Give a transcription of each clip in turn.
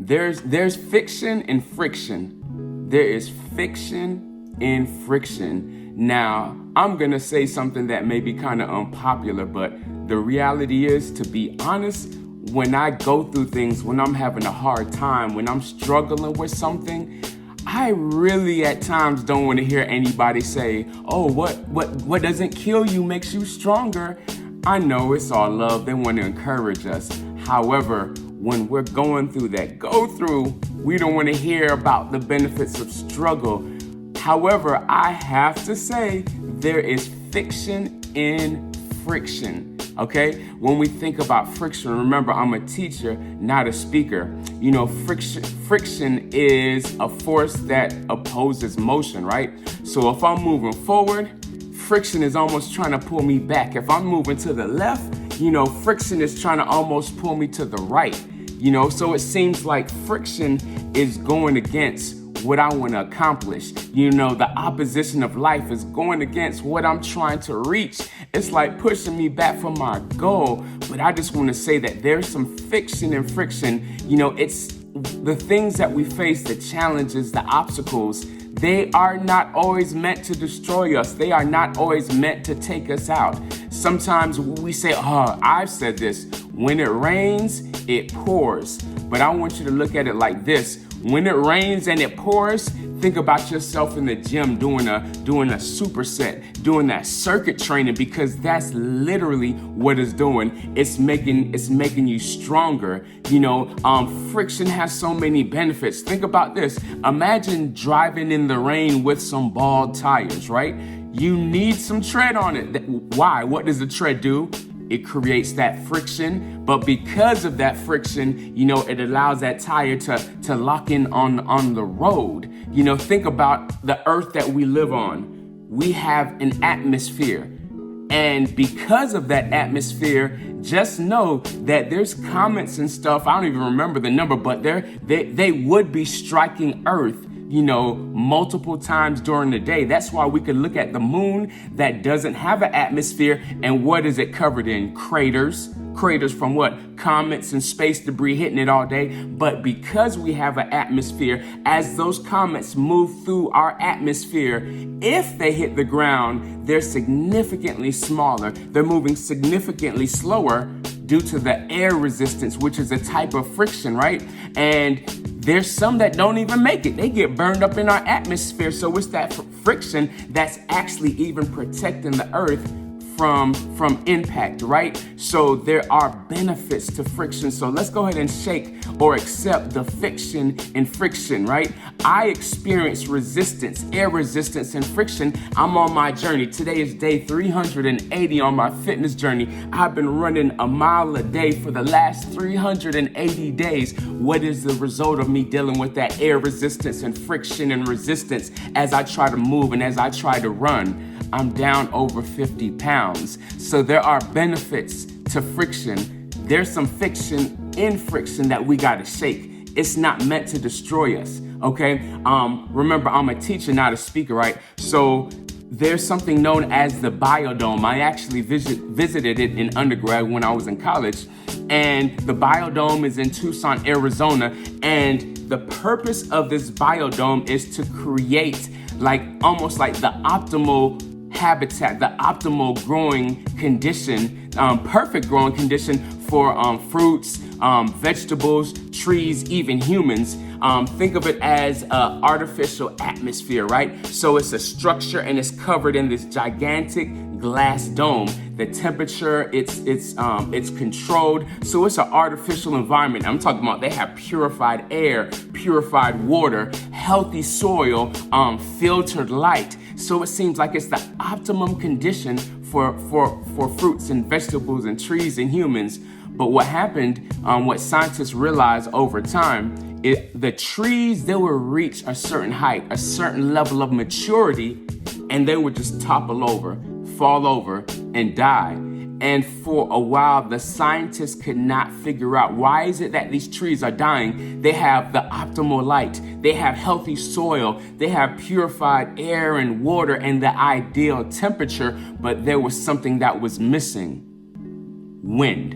There's fiction and friction. There is fiction and friction. Now, I'm going to say something that may be kind of unpopular, but the reality is, to be honest, when I go through things, when I'm having a hard time, when I'm struggling with something, I really at times don't want to hear anybody say, oh, what doesn't kill you makes you stronger. I know it's all love. They want to encourage us. However, when we're going through that we don't want to hear about the benefits of struggle. However, I have to say there is fiction in friction. Okay, when we think about friction, remember I'm a teacher, not a speaker. You know, friction is a force that opposes motion, right? So if I'm moving forward, friction is almost trying to pull me back. If I'm moving to the left, friction is trying to almost pull me to the right. So it seems like friction is going against what I want to accomplish. The opposition of life is going against what I'm trying to reach. It's like pushing me back from my goal. But I just want to say that there's some fiction and friction. It's the things that we face, the challenges, the obstacles. They are not always meant to destroy us. They are not always meant to take us out. Sometimes we say, I've said this, when it rains, it pours. But I want you to look at it like this. When it rains and it pours, think about yourself in the gym doing a superset, doing that circuit training, because that's literally what it's doing. It's making you stronger. Friction has so many benefits. Think about this. Imagine driving in the rain with some bald tires, right? You need some tread on it. Why? What does the tread do? It creates that friction, but because of that friction, it allows that tire to lock in on the road. Think about the earth that we live on. We have an atmosphere. And because of that atmosphere, just know that there's comets and stuff. I don't even remember the number, but they would be striking Earth multiple times during the day. That's why we can look at the moon that doesn't have an atmosphere. And what is it covered in? Craters from what? Comets and space debris hitting it all day. But because we have an atmosphere, as those comets move through our atmosphere, if they hit the ground, they're significantly smaller. They're moving significantly slower due to the air resistance, which is a type of friction, right? And there's some that don't even make it. They get burned up in our atmosphere. So it's that friction that's actually even protecting the earth from impact, right? So there are benefits to friction. So let's go ahead and shake or accept the fiction and friction, right? I experience resistance, air resistance and friction. I'm on my journey. Today is day 380 on my fitness journey. I've been running a mile a day for the last 380 days. What is the result of me dealing with that air resistance and friction and resistance as I try to move and as I try to run? I'm down over 50 pounds. So there are benefits to friction. There's some fiction in friction that we got to shake. It's not meant to destroy us, okay? Remember, I'm a teacher, not a speaker, right? So there's something known as the biodome. I actually visited it in undergrad when I was in college. And the biodome is in Tucson, Arizona. And the purpose of this biodome is to create almost like the optimal habitat, the optimal growing condition, perfect growing condition for fruits, vegetables, trees, even humans. Think of it as an artificial atmosphere, right? So it's a structure and it's covered in this gigantic glass dome. The temperature, it's controlled. So it's an artificial environment. I'm talking about they have purified air, purified water, healthy soil, filtered light. So it seems like it's the optimum condition for fruits and vegetables and trees and humans. But what happened, what scientists realized over time, the trees, they will reach a certain height, a certain level of maturity, and they would just topple over, fall over, and die. And for a while, the scientists could not figure out why is it that these trees are dying. They have the optimal light. They have healthy soil. They have purified air and water and the ideal temperature, but there was something that was missing. Wind.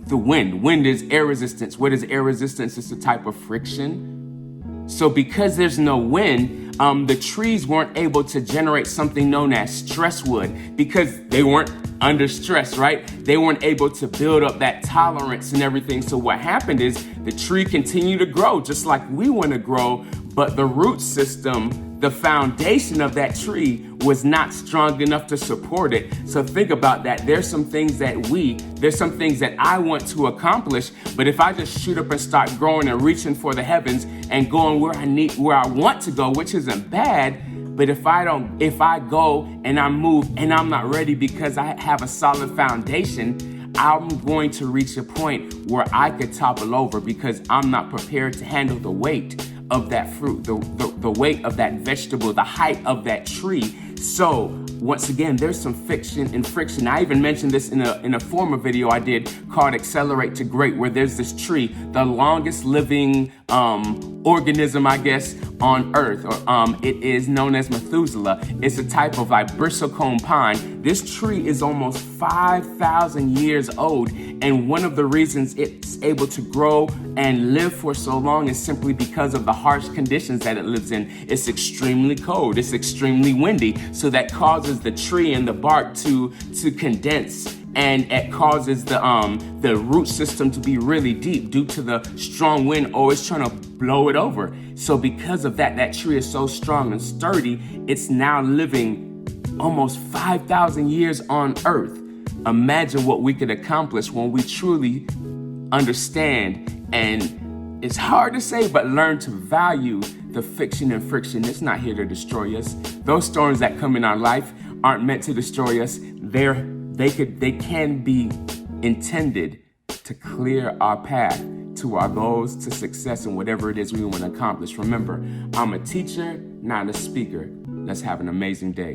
the wind. Wind is air resistance. What is air resistance? It's a type of friction. So because there's no wind, the trees weren't able to generate something known as stress wood because they weren't under stress, right? They weren't able to build up that tolerance and everything. So what happened is the tree continued to grow just like we want to grow, but the root system, the foundation of that tree was not strong enough to support it. So think about that. There's some things that I want to accomplish, but if I just shoot up and start growing and reaching for the heavens and going where I want to go, which isn't bad, but if I go and I move and I'm not ready because I have a solid foundation, I'm going to reach a point where I could topple over because I'm not prepared to handle the weight of that fruit, the weight of that vegetable, the height of that tree. So once again, there's some fiction and friction. I even mentioned this in a former video I did called Accelerate to Great, where there's this tree, the longest living organism, I guess, on Earth, or it is known as Methuselah. It's a type of like bristlecone pine. This tree is almost 5,000 years old, and one of the reasons it's able to grow and live for so long is simply because of the harsh conditions that it lives in. It's extremely cold, it's extremely windy, so that causes the tree and the bark to condense, and it causes the root system to be really deep due to the strong wind always trying to blow it over. So because of that, that tree is so strong and sturdy, it's now living almost 5,000 years on Earth. Imagine what we could accomplish when we truly understand, and it's hard to say, but learn to value the fiction and friction. It's not here to destroy us. Those storms that come in our life aren't meant to destroy us. They can be intended to clear our path to our goals, to success, and whatever it is we want to accomplish. Remember, I'm a teacher, not a speaker. Let's have an amazing day.